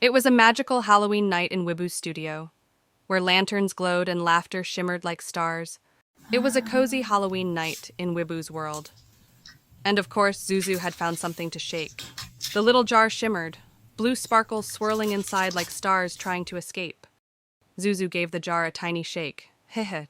It was a magical Halloween night in Wibooz studio, where lanterns glowed and laughter shimmered like stars. It was a cozy Halloween night in Wibooz world. And of course, Zuzu had found something to shake. The little jar shimmered, blue sparkles swirling inside like stars trying to escape. Zuzu gave the jar a tiny shake,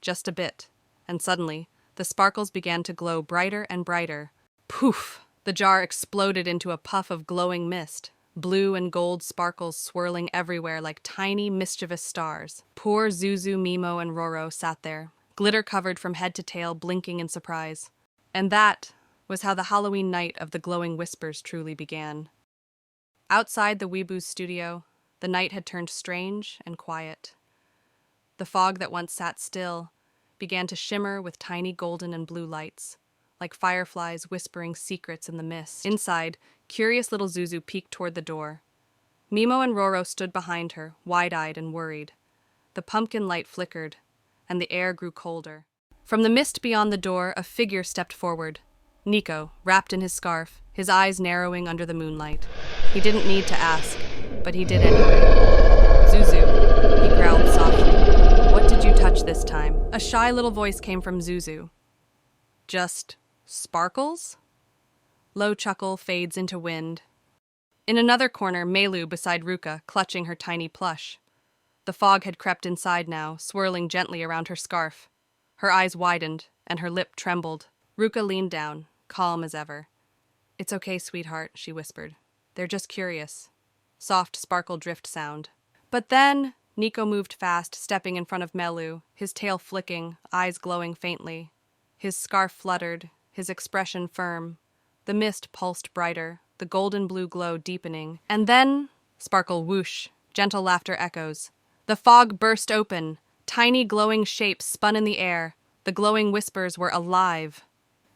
just a bit, and suddenly, the sparkles began to glow brighter and brighter. Poof! The jar exploded into a puff of glowing mist, blue and gold sparkles swirling everywhere like tiny, mischievous stars. Poor Zuzu, Mimo, and Roro sat there, glitter covered from head to tail, blinking in surprise. And that was how the Halloween night of the glowing whispers truly began. Outside the Wibooz studio, the night had turned strange and quiet. The fog that once sat still began to shimmer with tiny golden and blue lights, like fireflies whispering secrets in the mist. Inside, curious little Zuzu peeked toward the door. Mimo and Roro stood behind her, wide-eyed and worried. The pumpkin light flickered, and the air grew colder. From the mist beyond the door, a figure stepped forward. Nico, wrapped in his scarf, his eyes narrowing under the moonlight. He didn't need to ask, but he did anyway. Zuzu, he growled softly. What did you touch this time? A shy little voice came from Zuzu. Just sparkles? Low chuckle fades into wind. In another corner, Melu beside Ruka, clutching her tiny plush. The fog had crept inside now, swirling gently around her scarf. Her eyes widened, and her lip trembled. Ruka leaned down, calm as ever. It's okay, sweetheart, she whispered. They're just curious. Soft sparkle drift sound. But then, Nico moved fast, stepping in front of Melu, his tail flicking, eyes glowing faintly. His scarf fluttered, his expression firm. The mist pulsed brighter, the golden blue glow deepening. And then, sparkle whoosh, gentle laughter echoes. The fog burst open. Tiny glowing shapes spun in the air. The glowing whispers were alive.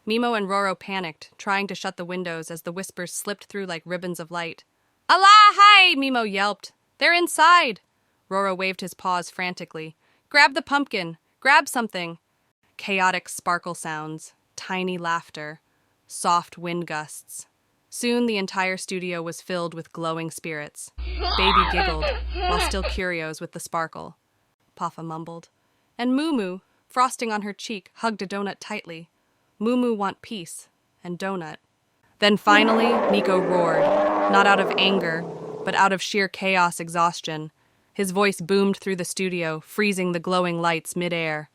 Mimo and Roro panicked, trying to shut the windows as the whispers slipped through like ribbons of light. Allah, hi! Mimo yelped. They're inside! Roro waved his paws frantically. Grab the pumpkin! Grab something! Chaotic sparkle sounds, tiny laughter, soft wind gusts. Soon the entire studio was filled with glowing spirits. Baby giggled, while still curios with the sparkle. Papa mumbled. And Mumu, frosting on her cheek, hugged a donut tightly. Mumu want peace, and donut. Then finally, Nico roared, not out of anger, but out of sheer chaos exhaustion. His voice boomed through the studio, freezing the glowing lights mid-air.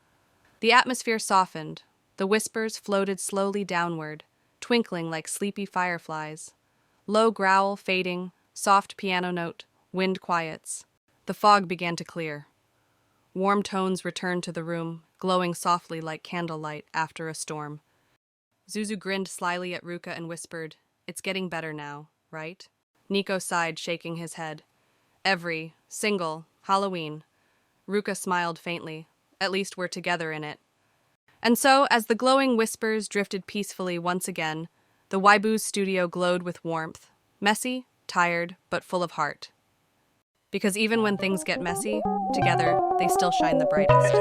The atmosphere softened. The whispers floated slowly downward, twinkling like sleepy fireflies. Low growl fading, soft piano note, wind quiets. The fog began to clear. Warm tones returned to the room, glowing softly like candlelight after a storm. Zuzu grinned slyly at Ruka and whispered, It's getting better now, right? Nico sighed, shaking his head. Every single Halloween. Ruka smiled faintly. At least we're together in it. And so, as the glowing whispers drifted peacefully once again, the Wibooz studio glowed with warmth. Messy, tired, but full of heart. Because even when things get messy, together, they still shine the brightest.